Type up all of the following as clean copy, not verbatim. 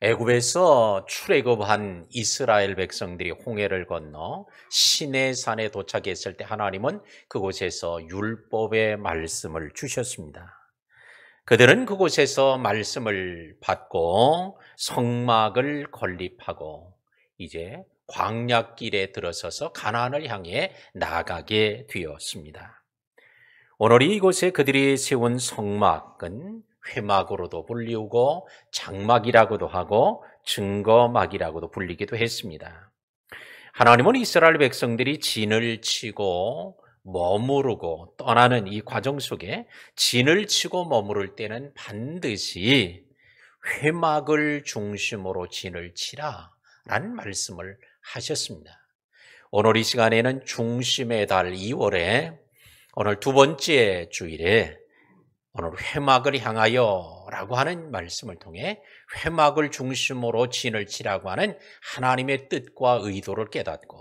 애굽에서 출애굽한 이스라엘 백성들이 홍해를 건너 시내산에 도착했을 때 하나님은 그곳에서 율법의 말씀을 주셨습니다. 그들은 그곳에서 말씀을 받고 성막을 건립하고 이제 광야길에 들어서서 가나안을 향해 나가게 되었습니다. 오늘 이곳에 그들이 세운 성막은 회막으로도 불리우고 장막이라고도 하고 증거막이라고도 불리기도 했습니다. 하나님은 이스라엘 백성들이 진을 치고 머무르고 떠나는 이 과정 속에 진을 치고 머무를 때는 반드시 회막을 중심으로 진을 치라라는 말씀을 하셨습니다. 오늘 이 시간에는 중심의 달 2월에 오늘 두 번째 주일에 오늘 회막을 향하여 라고 하는 말씀을 통해 회막을 중심으로 진을 치라고 하는 하나님의 뜻과 의도를 깨닫고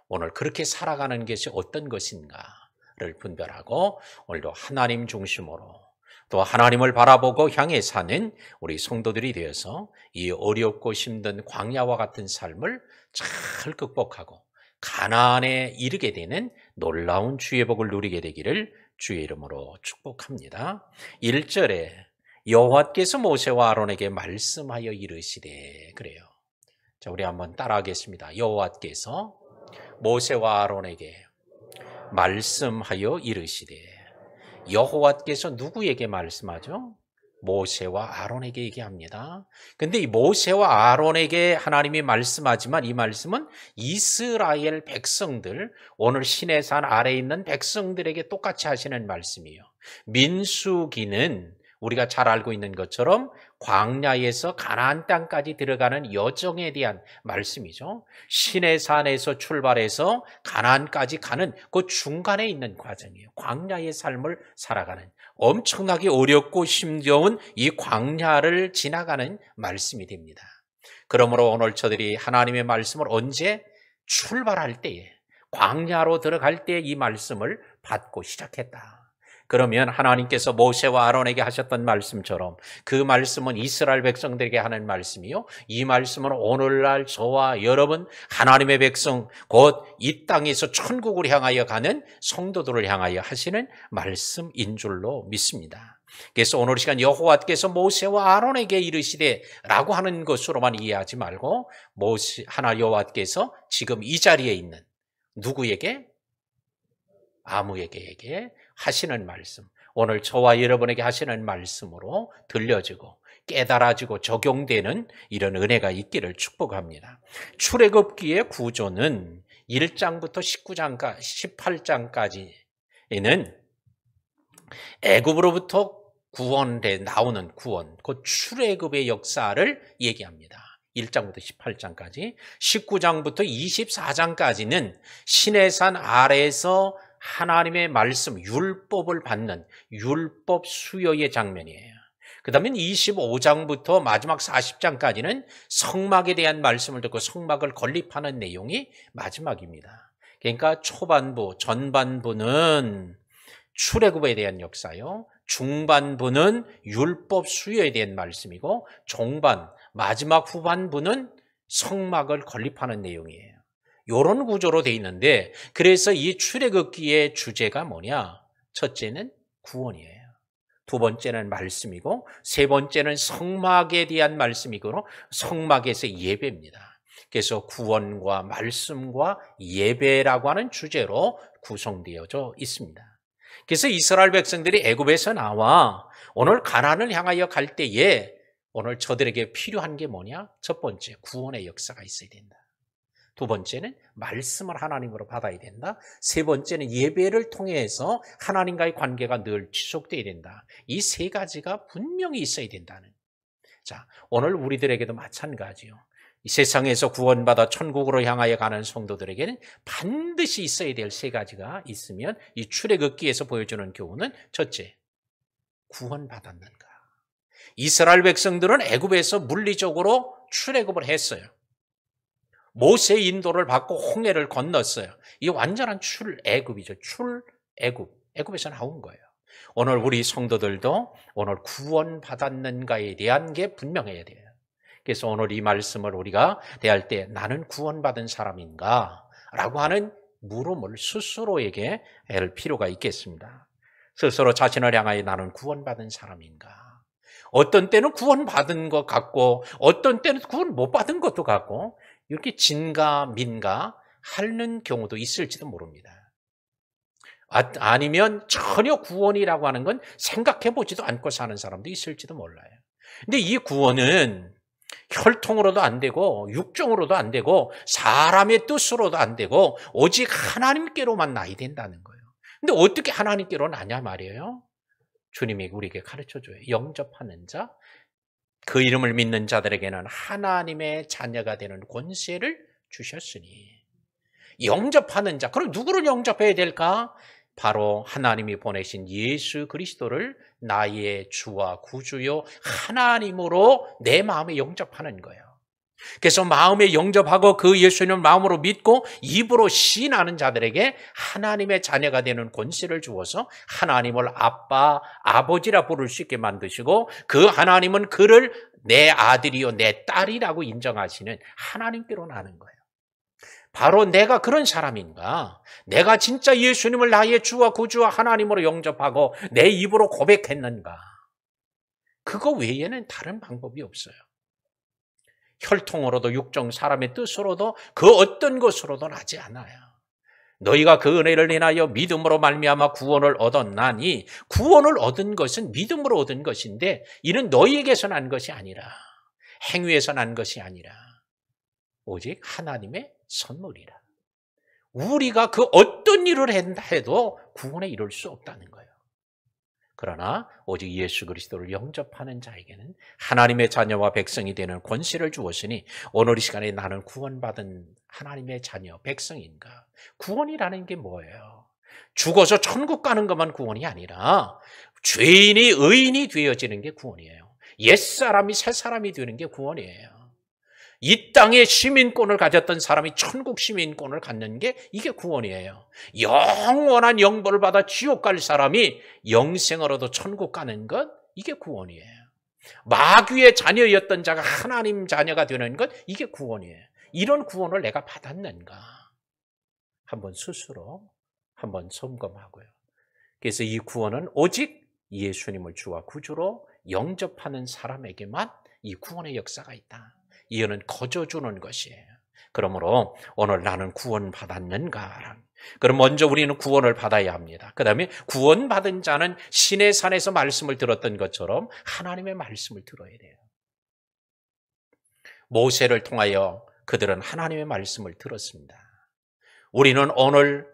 오늘 그렇게 살아가는 것이 어떤 것인가를 분별하고 오늘도 하나님 중심으로 또 하나님을 바라보고 향해 사는 우리 성도들이 되어서 이 어렵고 힘든 광야와 같은 삶을 잘 극복하고 가나안에 이르게 되는 놀라운 주의 복을 누리게 되기를 주의 이름으로 축복합니다. 1절에 여호와께서 모세와 아론에게 말씀하여 이르시되 그래요. 자, 우리 한번 따라하겠습니다. 여호와께서 모세와 아론에게 말씀하여 이르시되 여호와께서 누구에게 말씀하죠? 모세와 아론에게 얘기합니다. 근데 이 모세와 아론에게 하나님이 말씀하지만 이 말씀은 이스라엘 백성들, 오늘 시내산 아래에 있는 백성들에게 똑같이 하시는 말씀이에요. 민수기는 우리가 잘 알고 있는 것처럼 광야에서 가나안 땅까지 들어가는 여정에 대한 말씀이죠. 시내산에서 출발해서 가나안까지 가는 그 중간에 있는 과정이에요. 광야의 삶을 살아가는 엄청나게 어렵고 힘겨운 이 광야를 지나가는 말씀이 됩니다. 그러므로 오늘 저들이 하나님의 말씀을 언제 출발할 때에 광야로 들어갈 때 이 말씀을 받고 시작했다. 그러면 하나님께서 모세와 아론에게 하셨던 말씀처럼 그 말씀은 이스라엘 백성들에게 하는 말씀이요. 이 말씀은 오늘날 저와 여러분 하나님의 백성 곧 이 땅에서 천국을 향하여 가는 성도들을 향하여 하시는 말씀인 줄로 믿습니다. 그래서 오늘 시간 여호와께서 모세와 아론에게 이르시되 라고 하는 것으로만 이해하지 말고 하나 여호와께서 지금 이 자리에 있는 누구에게? 아무에게 하시는 말씀, 오늘 저와 여러분에게 하시는 말씀으로 들려지고 깨달아지고 적용되는 이런 은혜가 있기를 축복합니다. 출애굽기의 구조는 1장부터 18장까지는 애굽으로부터 구원에 나오는 구원, 그 출애굽의 역사를 얘기합니다. 1장부터 18장까지, 19장부터 24장까지는 시내산 아래에서 하나님의 말씀, 율법을 받는 율법 수여의 장면이에요. 그 다음에 25장부터 마지막 40장까지는 성막에 대한 말씀을 듣고 성막을 건립하는 내용이 마지막입니다. 그러니까 초반부, 전반부는 출애굽에 대한 역사요. 중반부는 율법 수여에 대한 말씀이고 종반, 마지막 후반부는 성막을 건립하는 내용이에요. 이런 구조로 돼 있는데 그래서 이 출애굽기의 주제가 뭐냐? 첫째는 구원이에요. 두 번째는 말씀이고 세 번째는 성막에 대한 말씀이고 성막에서 예배입니다. 그래서 구원과 말씀과 예배라고 하는 주제로 구성되어져 있습니다. 그래서 이스라엘 백성들이 애굽에서 나와 오늘 가나안을 향하여 갈 때에 오늘 저들에게 필요한 게 뭐냐? 첫 번째, 구원의 역사가 있어야 된다. 두 번째는 말씀을 하나님으로 받아야 된다. 세 번째는 예배를 통해서 하나님과의 관계가 늘 지속돼야 된다. 이 세 가지가 분명히 있어야 된다는. 자, 오늘 우리들에게도 마찬가지요. 이 세상에서 구원받아 천국으로 향하여 가는 성도들에게는 반드시 있어야 될 세 가지가 있으면 이 출애굽기에서 보여주는 교훈은 첫째, 구원받았는가. 이스라엘 백성들은 애굽에서 물리적으로 출애굽을 했어요. 모세의 인도를 받고 홍해를 건넜어요. 이 완전한 출애굽이죠. 출애굽. 애굽에서 나온 거예요. 오늘 우리 성도들도 오늘 구원받았는가에 대한 게 분명해야 돼요. 그래서 오늘 이 말씀을 우리가 대할 때 나는 구원받은 사람인가? 라고 하는 물음을 스스로에게 할 필요가 있겠습니다. 스스로 자신을 향하여 나는 구원받은 사람인가? 어떤 때는 구원받은 것 같고 어떤 때는 구원 못 받은 것도 같고 이렇게 진가 민가 하는 경우도 있을지도 모릅니다. 아니면 전혀 구원이라고 하는 건 생각해 보지도 않고 사는 사람도 있을지도 몰라요. 근데 이 구원은 혈통으로도 안 되고 육정으로도 안 되고 사람의 뜻으로도 안 되고 오직 하나님께로만 나야 된다는 거예요. 근데 어떻게 하나님께로 나냐 말이에요. 주님이 우리에게 가르쳐줘요. 영접하는 자, 그 이름을 믿는 자들에게는 하나님의 자녀가 되는 권세를 주셨으니. 영접하는 자, 그럼 누구를 영접해야 될까? 바로 하나님이 보내신 예수 그리스도를 나의 주와 구주요 하나님으로 내 마음에 영접하는 거예요. 그래서 마음에 영접하고 그 예수님을 마음으로 믿고 입으로 시인하는 자들에게 하나님의 자녀가 되는 권세를 주어서 하나님을 아빠, 아버지라 부를 수 있게 만드시고 그 하나님은 그를 내 아들이요 내 딸이라고 인정하시는 하나님께로 나는 거예요. 바로 내가 그런 사람인가? 내가 진짜 예수님을 나의 주와 구주와 하나님으로 영접하고 내 입으로 고백했는가? 그거 외에는 다른 방법이 없어요. 혈통으로도 육정 사람의 뜻으로도 그 어떤 것으로도 나지 않아요. 너희가 그 은혜를 인하여 믿음으로 말미암아 구원을 얻었나니 구원을 얻은 것은 믿음으로 얻은 것인데 이는 너희에게서 난 것이 아니라 행위에서 난 것이 아니라 오직 하나님의 선물이라. 우리가 그 어떤 일을 한다 해도 구원에 이룰 수 없다는 거예요. 그러나 오직 예수 그리스도를 영접하는 자에게는 하나님의 자녀와 백성이 되는 권세를 주었으니 오늘 이 시간에 나는 구원받은 하나님의 자녀, 백성인가? 구원이라는 게 뭐예요? 죽어서 천국 가는 것만 구원이 아니라 죄인이 의인이 되어지는 게 구원이에요. 옛사람이 새사람이 되는 게 구원이에요. 이 땅에 시민권을 가졌던 사람이 천국 시민권을 갖는 게 이게 구원이에요. 영원한 영벌을 받아 지옥 갈 사람이 영생으로도 천국 가는 것, 이게 구원이에요. 마귀의 자녀였던 자가 하나님 자녀가 되는 것, 이게 구원이에요. 이런 구원을 내가 받았는가? 한번 스스로 한번 점검하고요. 그래서 이 구원은 오직 예수님을 주와 구주로 영접하는 사람에게만 이 구원의 역사가 있다. 이어는 거저주는 것이에요. 그러므로 오늘 나는 구원받았는가? 그럼 먼저 우리는 구원을 받아야 합니다. 그 다음에 구원받은 자는 신의 산에서 말씀을 들었던 것처럼 하나님의 말씀을 들어야 돼요. 모세를 통하여 그들은 하나님의 말씀을 들었습니다. 우리는 오늘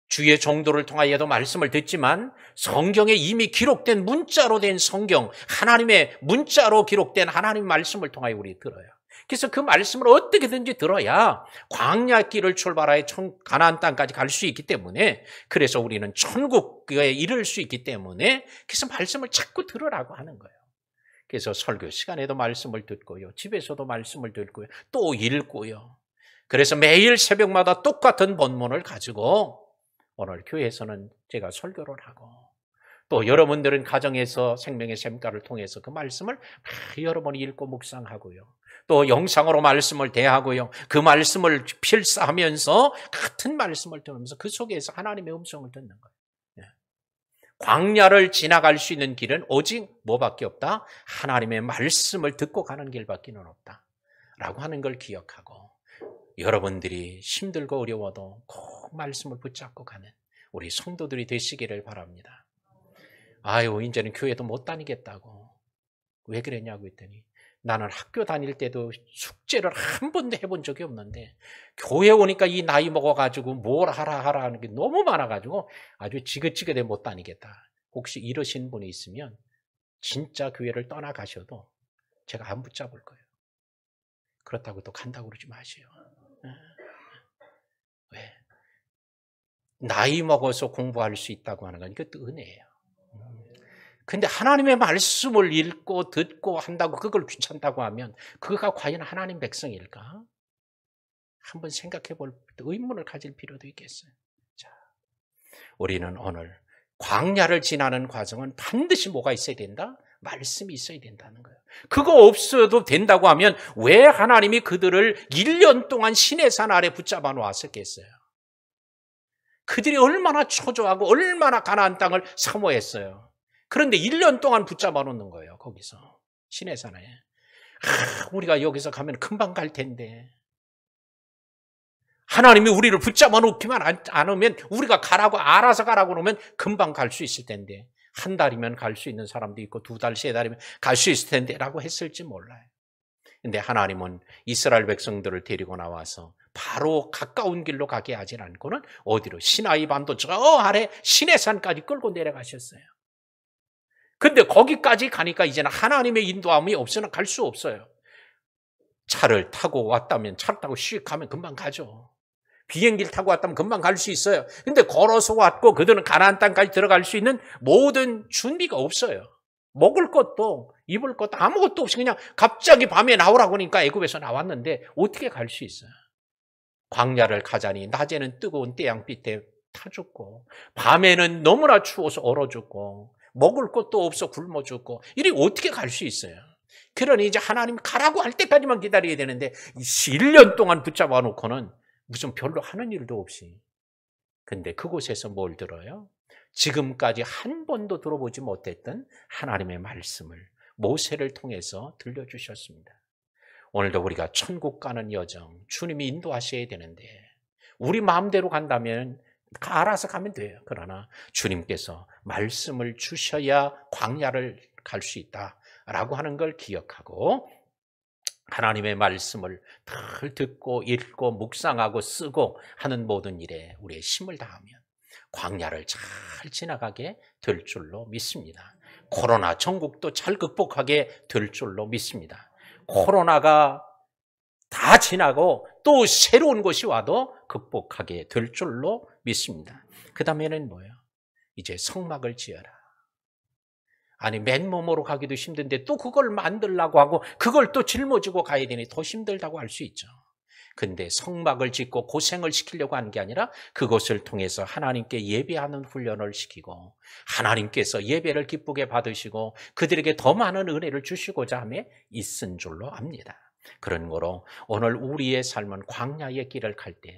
주의 종도를 통하여도 말씀을 듣지만 성경에 이미 기록된 문자로 된 성경, 하나님의 문자로 기록된 하나님의 말씀을 통하여 우리 들어요. 그래서 그 말씀을 어떻게든지 들어야 광야길을 출발하여 가나안 땅까지 갈 수 있기 때문에 그래서 우리는 천국에 이를 수 있기 때문에 그래서 말씀을 자꾸 들으라고 하는 거예요. 그래서 설교 시간에도 말씀을 듣고요. 집에서도 말씀을 듣고요. 또 읽고요. 그래서 매일 새벽마다 똑같은 본문을 가지고 오늘 교회에서는 제가 설교를 하고 또 여러분들은 가정에서 생명의 샘가를 통해서 그 말씀을 여러 번 읽고 묵상하고요. 또 영상으로 말씀을 대하고요. 그 말씀을 필사하면서 같은 말씀을 들으면서 그 속에서 하나님의 음성을 듣는 거예요. 광야를 지나갈 수 있는 길은 오직 뭐밖에 없다? 하나님의 말씀을 듣고 가는 길밖에 없다. 라고 하는 걸 기억하고 여러분들이 힘들고 어려워도 꼭 말씀을 붙잡고 가는 우리 성도들이 되시기를 바랍니다. 아유, 이제는 교회도 못 다니겠다고. 왜 그랬냐고 했더니 나는 학교 다닐 때도 숙제를 한 번도 해본 적이 없는데 교회 오니까 이 나이 먹어가지고 뭘 하라 하는 게 너무 많아가지고 아주 지긋지긋해 못 다니겠다. 혹시 이러신 분이 있으면 진짜 교회를 떠나가셔도 제가 안 붙잡을 거예요. 그렇다고 또 간다고 그러지 마세요. 왜? 나이 먹어서 공부할 수 있다고 하는 건 이것도 은혜예요. 근데 하나님의 말씀을 읽고 듣고 한다고 그걸 귀찮다고 하면 그가 과연 하나님 백성일까? 한번 생각해 볼 의문을 가질 필요도 있겠어요. 자, 우리는 오늘 광야를 지나는 과정은 반드시 뭐가 있어야 된다? 말씀이 있어야 된다는 거예요. 그거 없어도 된다고 하면 왜 하나님이 그들을 1년 동안 시내산 아래 붙잡아 놓았었겠어요? 그들이 얼마나 초조하고 얼마나 가나안 땅을 사모했어요. 그런데 1년 동안 붙잡아 놓는 거예요. 거기서 시내산에. 우리가 여기서 가면 금방 갈 텐데. 하나님이 우리를 붙잡아 놓기만 않으면 우리가 가라고 알아서 가라고 그러면 금방 갈 수 있을 텐데. 한 달이면 갈 수 있는 사람도 있고 2달, 3달이면 갈 수 있을 텐데 라고 했을지 몰라요. 근데 하나님은 이스라엘 백성들을 데리고 나와서 바로 가까운 길로 가게 하진 않고는 어디로? 시나이 반도 저 아래 시내산까지 끌고 내려가셨어요. 근데 거기까지 가니까 이제는 하나님의 인도함이 없으면 갈 수 없어요. 차를 타고 왔다면 차를 타고 씩 가면 금방 가죠. 비행기를 타고 왔다면 금방 갈 수 있어요. 근데 걸어서 왔고 그들은 가나안 땅까지 들어갈 수 있는 모든 준비가 없어요. 먹을 것도 입을 것도 아무것도 없이 그냥 갑자기 밤에 나오라고 하니까 애굽에서 나왔는데 어떻게 갈 수 있어요? 광야를 가자니 낮에는 뜨거운 태양빛에 타 죽고 밤에는 너무나 추워서 얼어 죽고 먹을 것도 없어 굶어 죽고 이리 어떻게 갈 수 있어요? 그러니 이제 하나님 가라고 할 때까지만 기다려야 되는데 1년 동안 붙잡아 놓고는 무슨 별로 하는 일도 없이. 근데 그곳에서 뭘 들어요? 지금까지 한 번도 들어보지 못했던 하나님의 말씀을 모세를 통해서 들려주셨습니다. 오늘도 우리가 천국 가는 여정, 주님이 인도하셔야 되는데 우리 마음대로 간다면 알아서 가면 돼요. 그러나 주님께서 말씀을 주셔야 광야를 갈 수 있다라고 하는 걸 기억하고 하나님의 말씀을 늘 듣고 읽고 묵상하고 쓰고 하는 모든 일에 우리의 힘을 다하면 광야를 잘 지나가게 될 줄로 믿습니다. 코로나 전국도 잘 극복하게 될 줄로 믿습니다. 코로나가 다 지나고 또 새로운 것이 와도 극복하게 될 줄로 믿습니다. 그 다음에는 뭐예요? 이제 성막을 지어라. 아니 맨몸으로 가기도 힘든데 또 그걸 만들려고 하고 그걸 또 짊어지고 가야 되니 더 힘들다고 할 수 있죠. 근데 성막을 짓고 고생을 시키려고 하는 게 아니라 그것을 통해서 하나님께 예배하는 훈련을 시키고 하나님께서 예배를 기쁘게 받으시고 그들에게 더 많은 은혜를 주시고자 함에 있은 줄로 압니다. 그런 거로 오늘 우리의 삶은 광야의 길을 갈 때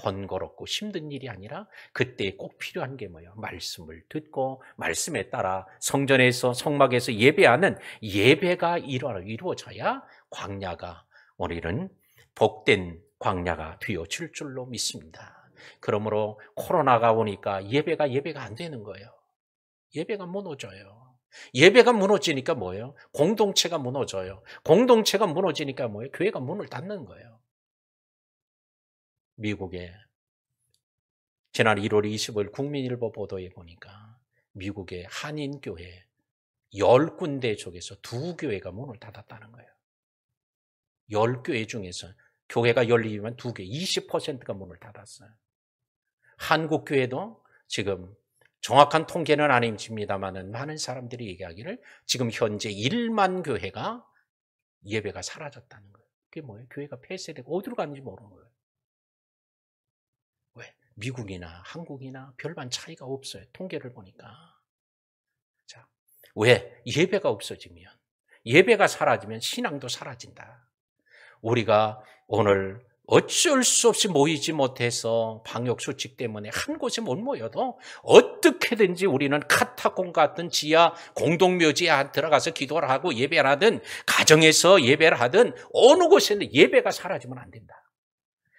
번거롭고 힘든 일이 아니라 그때 꼭 필요한 게 뭐예요? 말씀을 듣고 말씀에 따라 성전에서 성막에서 예배하는 예배가 이루어져야 광야가 우리는 복된 광야가 되어질 줄로 믿습니다. 그러므로 코로나가 오니까 예배가 안 되는 거예요. 예배가 무너져요. 예배가 무너지니까 뭐예요? 공동체가 무너져요. 공동체가 무너지니까 뭐예요? 교회가 문을 닫는 거예요. 미국에 지난 1월 25일 국민일보 보도에 보니까 미국의 한인교회 10군데 쪽에서 2교회가 문을 닫았다는 거예요. 10교회 중에서 교회가 열리면 2개, 20%가 문을 닫았어요. 한국교회도 지금 정확한 통계는 아닙니다만 많은 사람들이 얘기하기를 지금 현재 1만 교회가 예배가 사라졌다는 거예요. 그게 뭐예요? 교회가 폐쇄되고 어디로 갔는지 모르는 거예요. 왜? 미국이나 한국이나 별반 차이가 없어요. 통계를 보니까. 자, 왜? 예배가 없어지면, 예배가 사라지면 신앙도 사라진다. 우리가 오늘 어쩔 수 없이 모이지 못해서 방역수칙 때문에 한 곳에 못 모여도 어떻게든지 우리는 카타콤 같은 지하 공동묘지에 들어가서 기도를 하고 예배를 하든 가정에서 예배를 하든 어느 곳에는 예배가 사라지면 안 된다.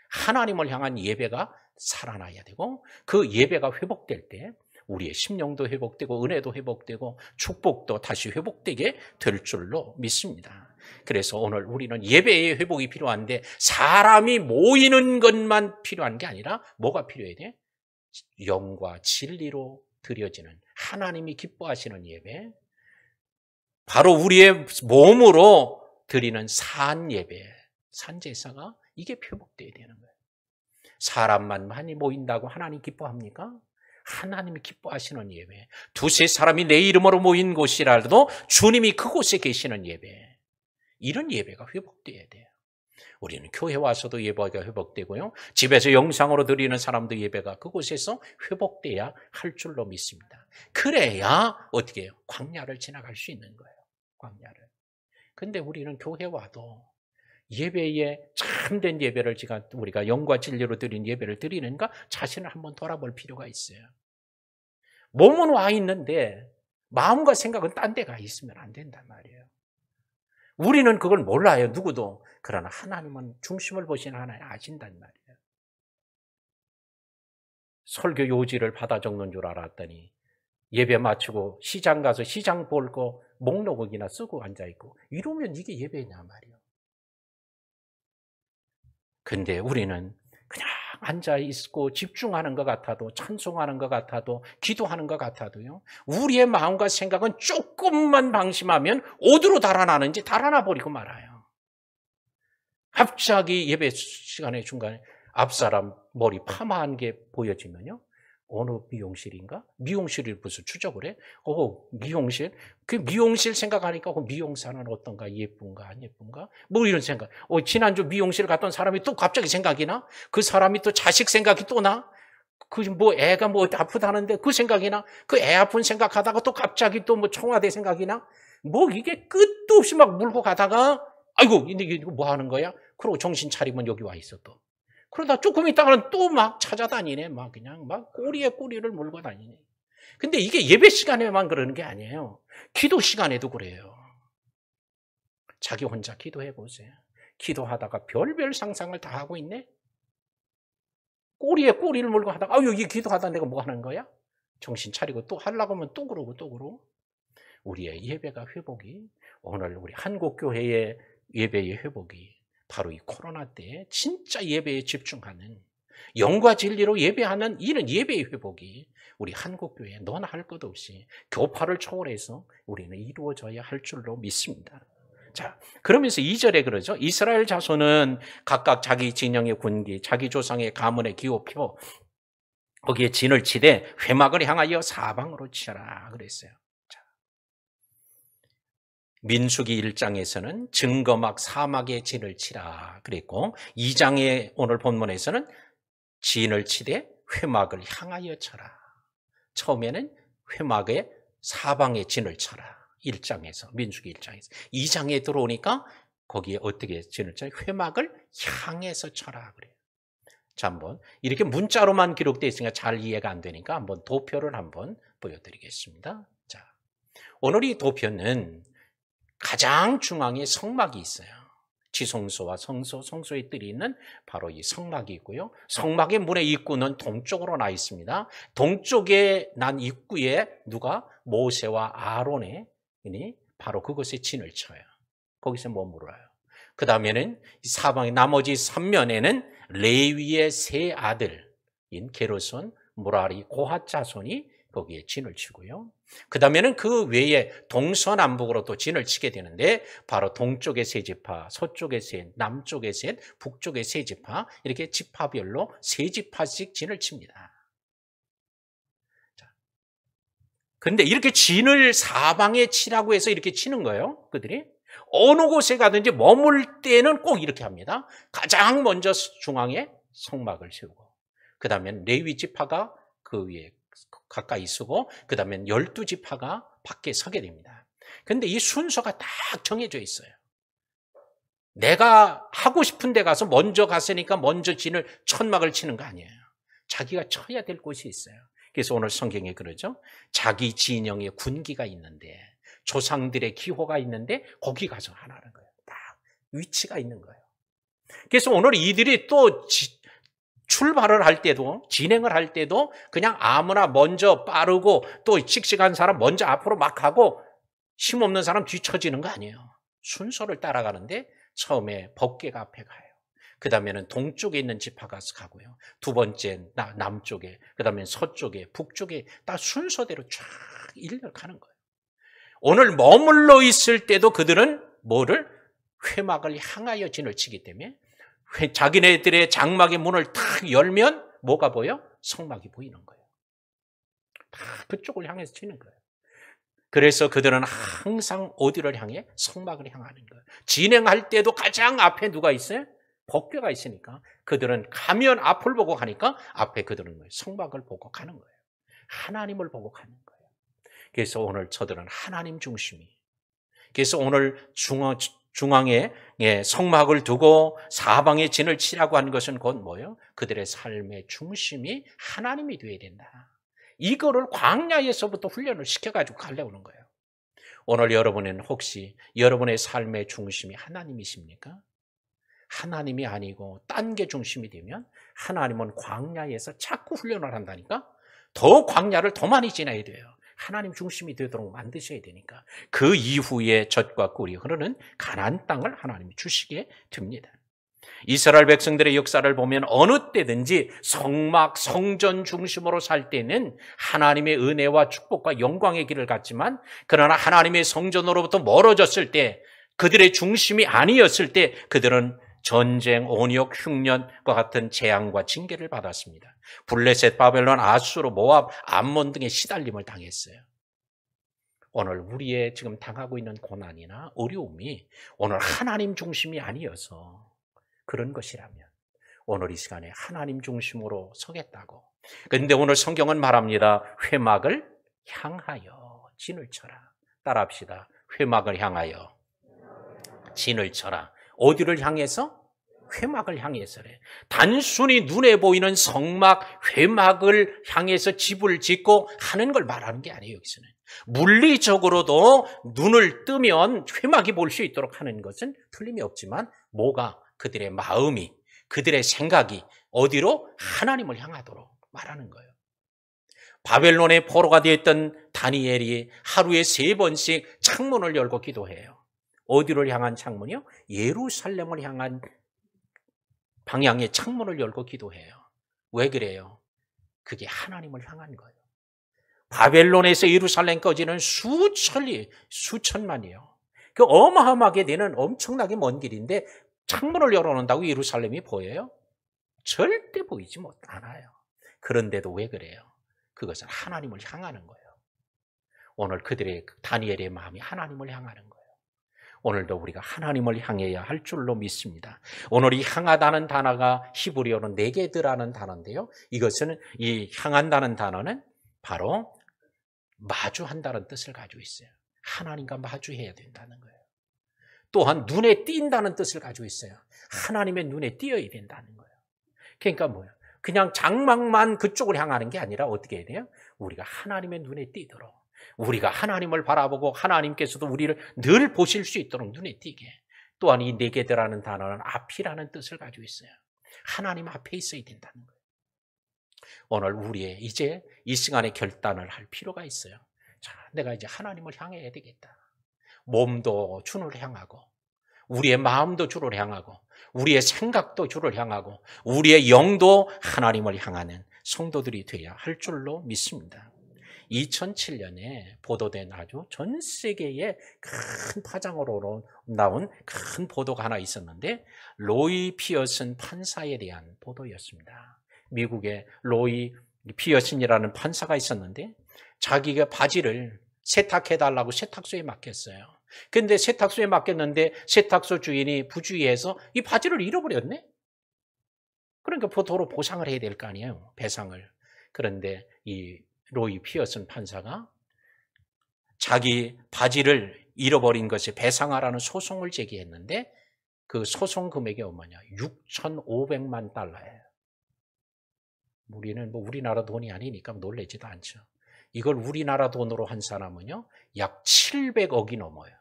하나님을 향한 예배가 살아나야 되고 그 예배가 회복될 때 우리의 심령도 회복되고 은혜도 회복되고 축복도 다시 회복되게 될 줄로 믿습니다. 그래서 오늘 우리는 예배의 회복이 필요한데 사람이 모이는 것만 필요한 게 아니라 뭐가 필요해야 돼? 영과 진리로 드려지는 하나님이 기뻐하시는 예배, 바로 우리의 몸으로 드리는 산예배, 산제사가 이게 회복돼야 되는 거예요. 사람만 많이 모인다고 하나님 기뻐합니까? 하나님이 기뻐하시는 예배, 두세 사람이 내 이름으로 모인 곳이라도 주님이 그곳에 계시는 예배, 이런 예배가 회복돼야 돼요. 우리는 교회 와서도 예배가 회복되고요, 집에서 영상으로 드리는 사람도 예배가 그곳에서 회복돼야 할 줄로 믿습니다. 그래야 어떻게 해요? 광야를 지나갈 수 있는 거예요. 광야를. 근데 우리는 교회 와도 예배에 참된 예배를 우리가 영과 진리로 드린 예배를 드리는가 자신을 한번 돌아볼 필요가 있어요. 몸은 와 있는데 마음과 생각은 딴 데 가 있으면 안 된단 말이에요. 우리는 그걸 몰라요, 누구도. 그러나 하나님은 중심을 보시는 하나님 아신단 말이에요. 설교 요지를 받아 적는 줄 알았더니 예배 마치고 시장 가서 시장 볼 거 목록이나 쓰고 앉아있고 이러면 이게 예배냐 말이에요. 근데 우리는 그냥 앉아있고 집중하는 것 같아도 찬송하는 것 같아도 기도하는 것 같아도요, 우리의 마음과 생각은 조금만 방심하면 어디로 달아나는지 달아나 버리고 말아요. 갑자기 예배 시간의 중간에 앞사람 머리 파마한 게 보여지면요, 어느 미용실인가? 미용실을 무슨 추적을 해? 미용실? 그 미용실 생각하니까 그 미용사는 어떤가? 예쁜가? 안 예쁜가? 뭐 이런 생각. 지난주 미용실 갔던 사람이 또 갑자기 생각이 나? 그 사람이 또 자식 생각이 또 나? 애가 아프다는데 그 생각이 나? 그 애 아픈 생각하다가 또 갑자기 또 청와대 생각이 나? 이게 끝도 없이 막 물고 가다가, 아이고, 이거 뭐 하는 거야? 그러고 정신 차리면 여기 와 있어 또. 그러다 조금 있다가는 또 막 찾아다니네. 그냥 꼬리에 꼬리를 물고 다니네. 근데 이게 예배 시간에만 그러는 게 아니에요. 기도 시간에도 그래요. 자기 혼자 기도해 보세요. 기도하다가 별별 상상을 다 하고 있네. 꼬리에 꼬리를 물고 하다가 여기 기도하다 내가 뭐 하는 거야? 정신 차리고 또 하려고 하면 또 그러고. 우리의 예배가 회복이, 오늘 우리 한국교회의 예배의 회복이 바로 이 코로나 때에 진짜 예배에 집중하는, 영과 진리로 예배하는 이런 예배의 회복이 우리 한국교회에 너나 할 것 없이 교파를 초월해서 우리는 이루어져야 할 줄로 믿습니다. 자, 그러면서 2절에 그러죠. 이스라엘 자손은 각각 자기 진영의 군기, 자기 조상의 가문의 기호표, 거기에 진을 치되 회막을 향하여 사방으로 치라 그랬어요. 민수기 1장에서는 증거막 사막에 진을 치라 그랬고, 2장의 오늘 본문에서는 진을 치되 회막을 향하여 쳐라. 처음에는 회막의 사방에 진을 쳐라. 1장에서, 민수기 1장에서. 2장에 들어오니까 거기에 어떻게 진을 쳐요? 회막을 향해서 쳐라 그래요. 자, 한번 이렇게 문자로만 기록되어 있으니까 잘 이해가 안 되니까 한번 도표를 한번 보여드리겠습니다. 자, 오늘 이 도표는 가장 중앙에 성막이 있어요. 지성소와 성소의 뜰이 있는 바로 이 성막이 있고요. 성막의 문의 입구는 동쪽으로 나 있습니다. 동쪽에 난 입구에 누가? 모세와 아론이 바로 그곳에 진을 쳐요. 거기서 머물어요. 그 다음에는 사방의 나머지 3면에는 레위의 세 아들인 게르손, 무라리, 고핫 자손이 거기에 진을 치고요. 그 다음에는 그 외에 동서남북으로 또 진을 치게 되는데, 바로 동쪽의 세 지파, 서쪽의 셋, 남쪽의 셋, 북쪽의 세 지파, 이렇게 지파별로 세 지파씩 진을 칩니다. 그런데 이렇게 진을 사방에 치라고 해서 이렇게 치는 거예요, 그들이. 어느 곳에 가든지 머물 때는 꼭 이렇게 합니다. 가장 먼저 중앙에 성막을 세우고, 그 다음엔 레위 지파가 그 위에 가까이 서고, 그 다음엔 12지파가 밖에 서게 됩니다. 그런데 이 순서가 딱 정해져 있어요. 내가 하고 싶은 데 가서 먼저 갔으니까 먼저 진을 천막을 치는 거 아니에요. 자기가 쳐야 될 곳이 있어요. 그래서 오늘 성경에 그러죠. 자기 진영의 군기가 있는데, 조상들의 기호가 있는데 거기 가서 하라는 거예요. 딱 위치가 있는 거예요. 그래서 오늘 이들이 또 출발을 할 때도, 진행을 할 때도 그냥 아무나 먼저 빠르고 또 씩씩한 사람 먼저 앞으로 막 가고 힘없는 사람 뒤처지는 거 아니에요. 순서를 따라가는데 처음에 법궤가 앞에 가요. 그 다음에는 동쪽에 있는 지파가 가고요. 두 번째 남쪽에, 그 다음에 서쪽에, 북쪽에 딱 순서대로 쫙 일려가는 거예요. 오늘 머물러 있을 때도 그들은 뭐를? 회막을 향하여 진을 치기 때문에 자기네들의 장막의 문을 탁 열면 뭐가 보여? 성막이 보이는 거예요. 다 그쪽을 향해서 치는 거예요. 그래서 그들은 항상 어디를 향해? 성막을 향하는 거예요. 진행할 때도 가장 앞에 누가 있어요? 법궤가 있으니까 그들은 가면 앞을 보고 가니까 앞에 그들은 성막을 보고 가는 거예요. 하나님을 보고 가는 거예요. 그래서 오늘 저들은 하나님 중심이, 그래서 오늘 중앙에 성막을 두고 사방에 진을 치라고 하는 것은 곧 뭐예요? 그들의 삶의 중심이 하나님이 되어야 된다. 이거를 광야에서부터 훈련을 시켜가지고 가려는 거예요. 오늘 여러분은 혹시 여러분의 삶의 중심이 하나님이십니까? 하나님이 아니고 딴 게 중심이 되면 하나님은 광야에서 자꾸 훈련을 한다니까? 더 광야를 더 많이 지나야 돼요. 하나님 중심이 되도록 만드셔야 되니까. 그 이후에 젖과 꿀이 흐르는 가나안 땅을 하나님이 주시게 됩니다. 이스라엘 백성들의 역사를 보면 어느 때든지 성막, 성전 중심으로 살 때는 하나님의 은혜와 축복과 영광의 길을 갔지만, 그러나 하나님의 성전으로부터 멀어졌을 때, 그들의 중심이 아니었을 때 그들은 전쟁, 온역, 흉년과 같은 재앙과 징계를 받았습니다. 블레셋, 바벨론, 아수르, 모압, 암몬 등의 시달림을 당했어요. 오늘 우리의 지금 당하고 있는 고난이나 어려움이 오늘 하나님 중심이 아니어서 그런 것이라면 오늘 이 시간에 하나님 중심으로 서겠다고. 그런데 오늘 성경은 말합니다. 회막을 향하여 진을 쳐라. 따라합시다. 회막을 향하여 진을 쳐라. 어디를 향해서? 회막을 향해서래. 단순히 눈에 보이는 성막, 회막을 향해서 집을 짓고 하는 걸 말하는 게 아니에요. 여기서는 물리적으로도 눈을 뜨면 회막이 볼 수 있도록 하는 것은 틀림이 없지만, 뭐가? 그들의 마음이, 그들의 생각이 어디로? 하나님을 향하도록 말하는 거예요. 바벨론의 포로가 되었던 다니엘이 하루에 3번씩 창문을 열고 기도해요. 어디를 향한 창문이요? 예루살렘을 향한 방향의 창문을 열고 기도해요. 왜 그래요? 그게 하나님을 향한 거예요. 바벨론에서 예루살렘까지는 수천만이요. 그 어마어마하게 되는 엄청나게 먼 길인데 창문을 열어놓는다고 예루살렘이 보여요? 절대 보이지 않아요. 그런데도 왜 그래요? 그것은 하나님을 향하는 거예요. 오늘 그들의 다니엘의 마음이 하나님을 향하는 거예요. 오늘도 우리가 하나님을 향해야 할 줄로 믿습니다. 오늘 이 향하다는 단어가 히브리어로 네게드라는 단어인데요. 이것은 이 향한다는 단어는 바로 마주한다는 뜻을 가지고 있어요. 하나님과 마주해야 된다는 거예요. 또한 눈에 띈다는 뜻을 가지고 있어요. 하나님의 눈에 띄어야 된다는 거예요. 그러니까 뭐예요? 그냥 장막만 그쪽을 향하는 게 아니라 어떻게 해야 돼요? 우리가 하나님의 눈에 띄도록, 우리가 하나님을 바라보고 하나님께서도 우리를 늘 보실 수 있도록 눈에 띄게. 또한 이 네게드라는 단어는 앞이라는 뜻을 가지고 있어요. 하나님 앞에 있어야 된다는 거예요. 오늘 우리의 이제 이 시간에 결단을 할 필요가 있어요. 자, 내가 이제 하나님을 향해야 되겠다. 몸도 주를 향하고, 우리의 마음도 주를 향하고, 우리의 생각도 주를 향하고, 우리의 영도 하나님을 향하는 성도들이 되어야 할 줄로 믿습니다. 2007년에 보도된 아주 전 세계에 큰 파장으로 나온 큰 보도가 하나 있었는데, 로이 피어슨 판사에 대한 보도였습니다. 미국의 로이 피어슨이라는 판사가 있었는데, 자기가 바지를 세탁해달라고 세탁소에 맡겼어요. 근데 세탁소에 맡겼는데 세탁소 주인이 부주의해서 이 바지를 잃어버렸네? 그러니까 도로 보상을 해야 될 거 아니에요, 배상을. 그런데 이 로이 피어슨 판사가 자기 바지를 잃어버린 것에 배상하라는 소송을 제기했는데, 그 소송 금액이 얼마냐? 6,500만 달러예요. 우리는 우리나라 돈이 아니니까 놀라지도 않죠. 이걸 우리나라 돈으로 한 사람은요, 약 700억이 넘어요.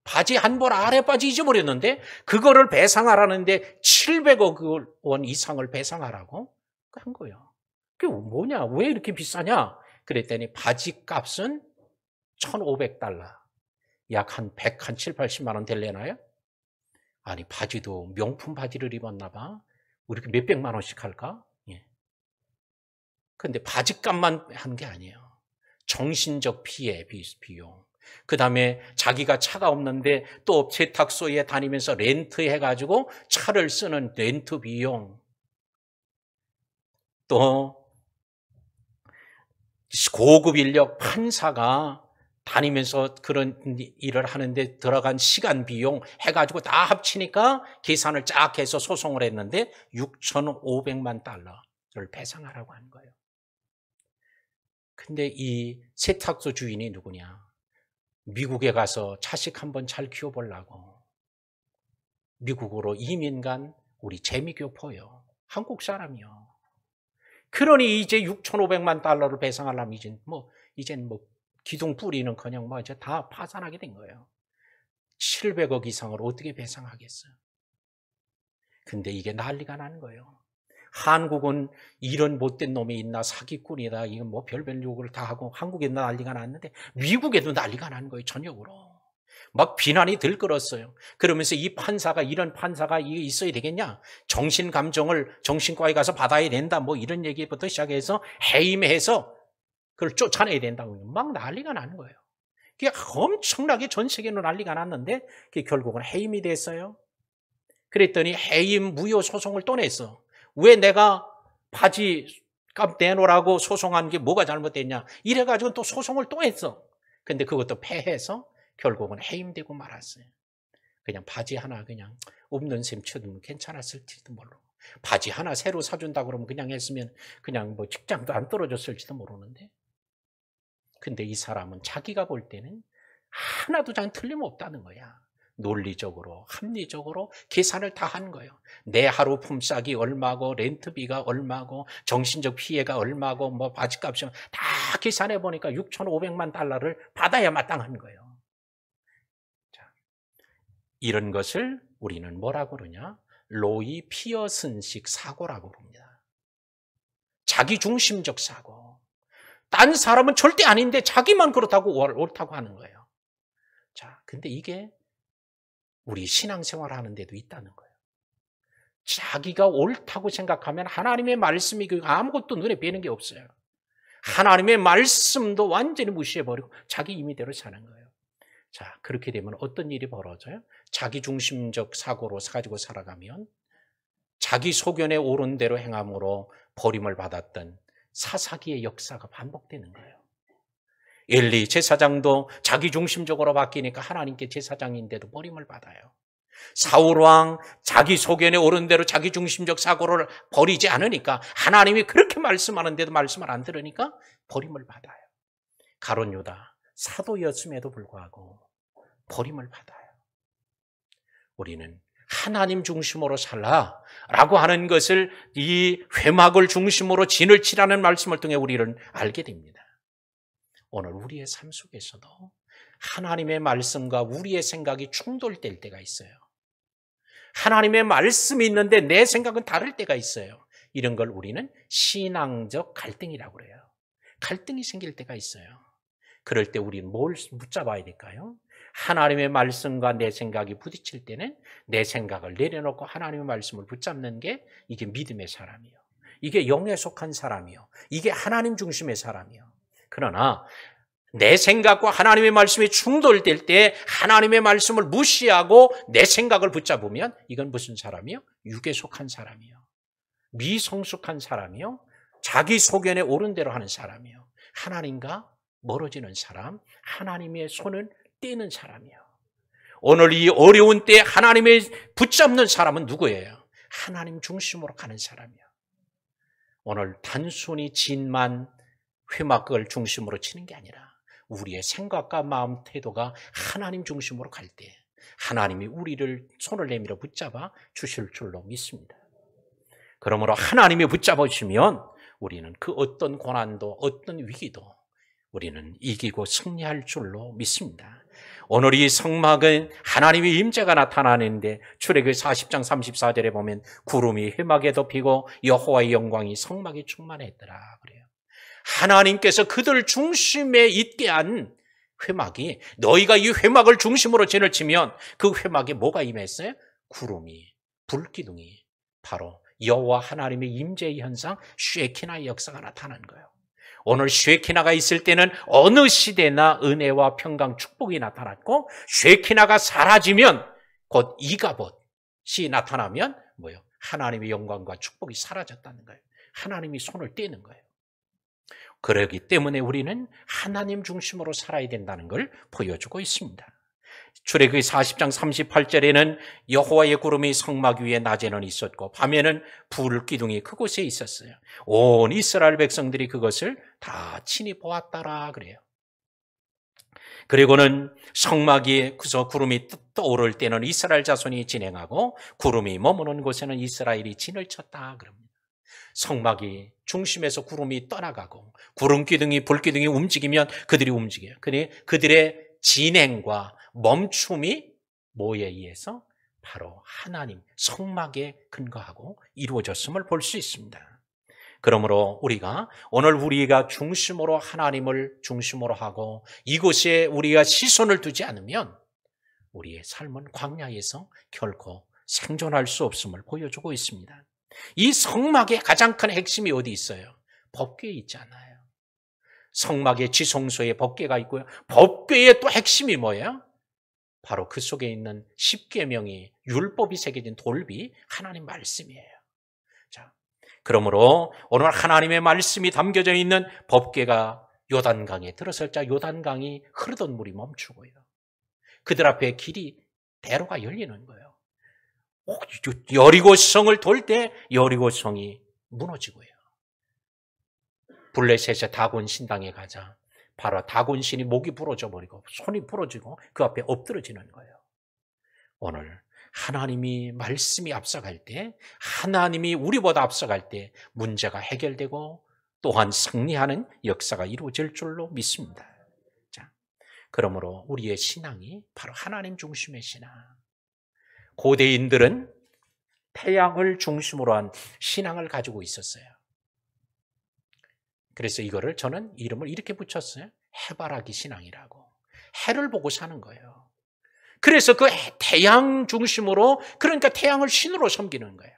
바지 한 벌 아래 바지 잊어버렸는데 그거를 배상하라는데 700억 원 이상을 배상하라고 한 거예요. 그게 뭐냐? 왜 이렇게 비싸냐? 그랬더니 바지 값은 1,500달러. 약 한 7, 80만 원 될래나요? 아니, 바지도 명품 바지를 입었나 봐. 우리 몇백만 원씩 할까? 예. 근데 바지값만 한 게 아니에요. 정신적 피해 비용. 그 다음에 자기가 차가 없는데 또 세탁소에 다니면서 렌트해가지고 차를 쓰는 렌트 비용. 또 고급 인력 판사가 다니면서 그런 일을 하는데 들어간 시간 비용 해가지고 다 합치니까 계산을 쫙 해서 소송을 했는데 6,500만 달러를 배상하라고 하는 거예요. 근데 이 세탁소 주인이 누구냐? 미국에 가서 자식 한번 잘 키워보려고 미국으로 이민 간 우리 재미교포요. 한국 사람이요. 그러니 이제 6,500만 달러를 배상하려면 이젠 기둥 뿌리는커녕 이제 다 파산하게 된 거예요. 700억 이상을 어떻게 배상하겠어요? 근데 이게 난리가 나는 거예요. 한국은 이런 못된 놈이 있나 사기꾼이다 이건 별별 욕을 다 하고 한국에도 난리가 났는데 미국에도 난리가 난 거예요. 전역으로 막 비난이 들끓었어요. 그러면서 이런 판사가 이게 있어야 되겠냐? 정신감정을 정신과에 가서 받아야 된다 이런 얘기부터 시작해서 해임해서 그걸 쫓아내야 된다고 막 난리가 나는 거예요. 그게 엄청나게 전 세계로 난리가 났는데 그게 결국은 해임이 됐어요. 그랬더니 해임 무효 소송을 또 냈어. 왜 내가 바지 값 내놓으라고 소송한 게 뭐가 잘못됐냐? 이래가지고 또 소송을 또 했어. 근데 그것도 패해서 결국은 해임되고 말았어요. 그냥 바지 하나 그냥 없는 셈 쳐두면 괜찮았을지도 모르고 바지 하나 새로 사준다 그러면 그냥 했으면 그냥 직장도 안 떨어졌을지도 모르는데 근데 이 사람은 자기가 볼 때는 하나도 장 틀림없다는 거야. 논리적으로 합리적으로 계산을 다 한 거예요. 내 하루 품삯이 얼마고 렌트비가 얼마고 정신적 피해가 얼마고 바지값이 다 계산해 보니까 6,500만 달러를 받아야 마땅한 거예요. 자, 이런 것을 우리는 뭐라고 그러냐? 로이 피어슨식 사고라고 그럽니다. 자기중심적 사고. 딴 사람은 절대 아닌데 자기만 그렇다고 옳다고 하는 거예요. 자, 근데 이게 우리 신앙생활 하는데도 있다는 거예요. 자기가 옳다고 생각하면 하나님의 말씀이 아무것도 눈에 뵈는 게 없어요. 하나님의 말씀도 완전히 무시해버리고 자기 임의대로 사는 거예요. 자, 그렇게 되면 어떤 일이 벌어져요? 자기중심적 사고로 가지고 살아가면 자기 소견에 옳은 대로 행함으로 버림을 받았던 사사기의 역사가 반복되는 거예요. 엘리 제사장도 자기중심적으로 바뀌니까 하나님께 제사장인데도 버림을 받아요. 사울왕 자기 소견에 옳은 대로 자기중심적 사고를 버리지 않으니까 하나님이 그렇게 말씀하는데도 말씀을 안 들으니까 버림을 받아요. 가룟 유다 사도였음에도 불구하고 버림을 받아요. 우리는 하나님 중심으로 살라라고 하는 것을 이 회막을 중심으로 진을 치라는 말씀을 통해 우리는 알게 됩니다. 오늘 우리의 삶 속에서도 하나님의 말씀과 우리의 생각이 충돌될 때가 있어요. 하나님의 말씀이 있는데 내 생각은 다를 때가 있어요. 이런 걸 우리는 신앙적 갈등이라고 그래요. 갈등이 생길 때가 있어요. 그럴 때 우리는 뭘 붙잡아야 될까요? 하나님의 말씀과 내 생각이 부딪힐 때는 내 생각을 내려놓고 하나님의 말씀을 붙잡는 게 이게 믿음의 사람이요. 이게 영에 속한 사람이요. 이게 하나님 중심의 사람이요. 그러나 내 생각과 하나님의 말씀이 충돌될 때 하나님의 말씀을 무시하고 내 생각을 붙잡으면 이건 무슨 사람이요? 육에 속한 사람이요. 미성숙한 사람이요. 자기 소견에 옳은 대로 하는 사람이요. 하나님과 멀어지는 사람, 하나님의 손을 떼는 사람이요. 오늘 이 어려운 때 하나님의 붙잡는 사람은 누구예요? 하나님 중심으로 가는 사람이요. 오늘 단순히 진만 회막을 중심으로 치는 게 아니라 우리의 생각과 마음 태도가 하나님 중심으로 갈 때 하나님이 우리를 손을 내밀어 붙잡아 주실 줄로 믿습니다. 그러므로 하나님이 붙잡아 주시면 우리는 그 어떤 고난도 어떤 위기도 우리는 이기고 승리할 줄로 믿습니다. 오늘 이 성막은 하나님의 임재가 나타나는데 출애굽기 40장 34절에 보면 구름이 회막에 덮이고 여호와의 영광이 성막에 충만했더라 그래요. 하나님께서 그들 중심에 있게 한 회막이 너희가 이 회막을 중심으로 진을 치면 그 회막에 뭐가 임했어요? 구름이, 불기둥이 바로 여호와 하나님의 임재의 현상 쉐키나의 역사가 나타난 거예요. 오늘 쉐키나가 있을 때는 어느 시대나 은혜와 평강 축복이 나타났고 쉐키나가 사라지면 곧 이가봇이 나타나면 뭐예요? 하나님의 영광과 축복이 사라졌다는 거예요. 하나님이 손을 떼는 거예요. 그렇기 때문에 우리는 하나님 중심으로 살아야 된다는 걸 보여주고 있습니다. 출애굽기 40장 38절에는 여호와의 구름이 성막 위에 낮에는 있었고 밤에는 불기둥이 그곳에 있었어요. 온 이스라엘 백성들이 그것을 다 친히 보았더라 그래요. 그리고는 성막이 그저 구름이 떠오를 때는 이스라엘 자손이 진행하고 구름이 머무는 곳에는 이스라엘이 진을 쳤다 그럽니다. 성막이 중심에서 구름이 떠나가고 구름 기둥이 불 기둥이 움직이면 그들이 움직여요. 그들의 진행과 멈춤이 뭐에 의해서? 바로 하나님 성막에 근거하고 이루어졌음을 볼 수 있습니다. 그러므로 오늘 우리가 중심으로 하나님을 중심으로 하고 이곳에 우리가 시선을 두지 않으면 우리의 삶은 광야에서 결코 생존할 수 없음을 보여주고 있습니다. 이 성막의 가장 큰 핵심이 어디 있어요? 법궤에 있잖아요. 성막의 지성소에 법궤가 있고요. 법궤의 또 핵심이 뭐예요? 바로 그 속에 있는 십계명이 율법이 새겨진 돌비 하나님 말씀이에요. 자, 그러므로 오늘 하나님의 말씀이 담겨져 있는 법궤가 요단강에 들어설 자 요단강이 흐르던 물이 멈추고요. 그들 앞에 대로가 열리는 거예요. 여리고성을 돌 때 여리고성이 무너지고요. 블레셋의 다곤 신당에 가자 바로 다곤 신이 목이 부러져 버리고 손이 부러지고 그 앞에 엎드러지는 거예요. 오늘 하나님이 말씀이 앞서갈 때, 하나님이 우리보다 앞서갈 때 문제가 해결되고 또한 승리하는 역사가 이루어질 줄로 믿습니다. 자, 그러므로 우리의 신앙이 바로 하나님 중심의 신앙. 고대인들은 태양을 중심으로 한 신앙을 가지고 있었어요. 그래서 이거를 저는 이름을 이렇게 붙였어요. 해바라기 신앙이라고. 해를 보고 사는 거예요. 그래서 그 태양 중심으로, 그러니까 태양을 신으로 섬기는 거예요.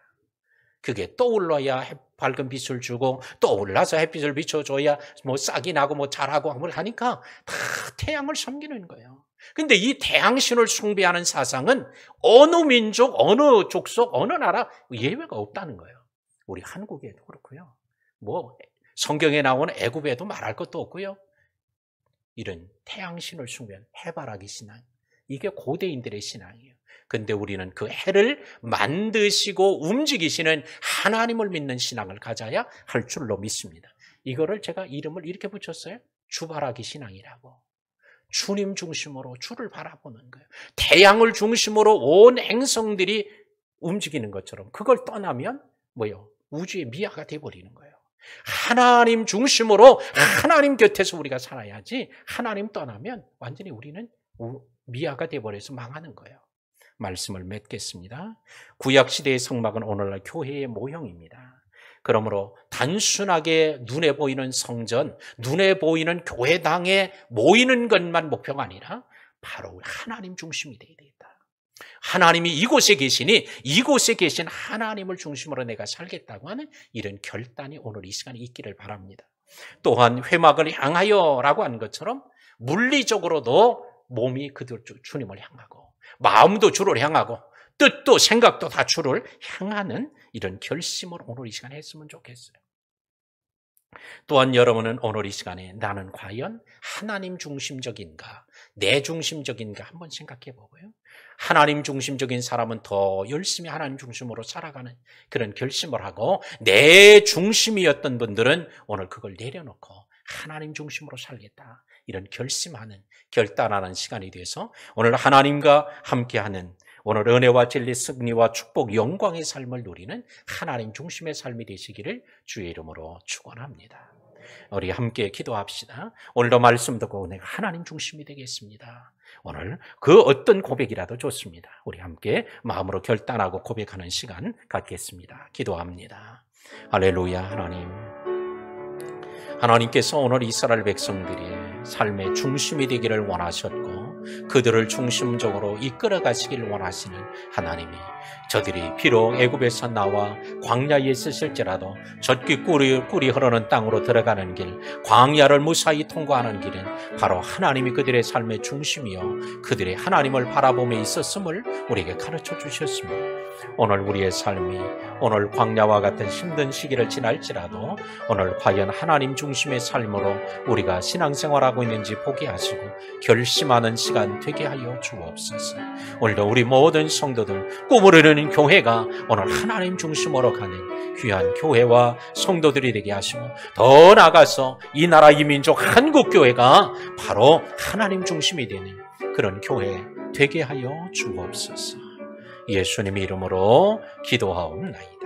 그게 떠올라야 밝은 빛을 주고 떠올라서 햇빛을 비춰줘야 뭐 싹이 나고 뭐 자라고 뭘 하니까 다 태양을 섬기는 거예요. 근데 이 태양신을 숭배하는 사상은 어느 민족, 어느 족속, 어느 나라 예외가 없다는 거예요. 우리 한국에도 그렇고요. 뭐 성경에 나오는 애굽에도 말할 것도 없고요. 이런 태양신을 숭배하는 해바라기 신앙, 이게 고대인들의 신앙이에요. 근데 우리는 그 해를 만드시고 움직이시는 하나님을 믿는 신앙을 가져야 할 줄로 믿습니다. 이거를 제가 이름을 이렇게 붙였어요. 주바라기 신앙이라고. 주님 중심으로 주를 바라보는 거예요. 태양을 중심으로 온 행성들이 움직이는 것처럼 그걸 떠나면 뭐예요? 우주의 미아가 돼버리는 거예요. 하나님 중심으로 하나님 곁에서 우리가 살아야지, 하나님 떠나면 완전히 우리는 미아가 돼버려서 망하는 거예요. 말씀을 맺겠습니다. 구약시대의 성막은 오늘날 교회의 모형입니다. 그러므로 단순하게 눈에 보이는 성전, 눈에 보이는 교회당에 모이는 것만 목표가 아니라 바로 하나님 중심이 되어야 되겠다. 하나님이 이곳에 계시니 이곳에 계신 하나님을 중심으로 내가 살겠다고 하는 이런 결단이 오늘 이 시간에 있기를 바랍니다. 또한 회막을 향하여라고 하는 것처럼 물리적으로도 몸이 그들 주님을 향하고 마음도 주를 향하고 뜻도 생각도 다 주를 향하는 이런 결심을 오늘 이 시간에 했으면 좋겠어요. 또한 여러분은 오늘 이 시간에 나는 과연 하나님 중심적인가, 내 중심적인가 한번 생각해 보고요. 하나님 중심적인 사람은 더 열심히 하나님 중심으로 살아가는 그런 결심을 하고, 내 중심이었던 분들은 오늘 그걸 내려놓고 하나님 중심으로 살겠다, 이런 결단하는 시간이 돼서 오늘 하나님과 함께하는, 오늘 은혜와 진리, 승리와 축복, 영광의 삶을 누리는 하나님 중심의 삶이 되시기를 주의 이름으로 축원합니다. 우리 함께 기도합시다. 오늘도 말씀 듣고 내가 하나님 중심이 되겠습니다. 오늘 그 어떤 고백이라도 좋습니다. 우리 함께 마음으로 결단하고 고백하는 시간 갖겠습니다. 기도합니다. 할렐루야. 하나님께서 오늘 이스라엘 백성들이 삶의 중심이 되기를 원하셨고 그들을 중심적으로 이끌어 가시기를 원하시는 하나님이, 저들이 비록 애굽에서 나와 광야에 있으실지라도 젖기 꿀이 흐르는 땅으로 들어가는 길, 광야를 무사히 통과하는 길은 바로 하나님이 그들의 삶의 중심이요 그들의 하나님을 바라봄에 있었음을 우리에게 가르쳐 주셨습니다. 오늘 우리의 삶이 오늘 광야와 같은 힘든 시기를 지날지라도 오늘 과연 하나님 중심의 삶으로 우리가 신앙생활하고 있는지 보게 하시고 결심하는 시간 되게 하여 주옵소서. 오늘도 우리 모든 성도들 꿈을 이루는 교회가 오늘 하나님 중심으로 가는 귀한 교회와 성도들이 되게 하시고, 더 나아가서 이 나라 이 민족 한국 교회가 바로 하나님 중심이 되는 그런 교회 되게 하여 주옵소서. 예수님의 이름으로 기도하옵나이다.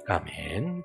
아멘.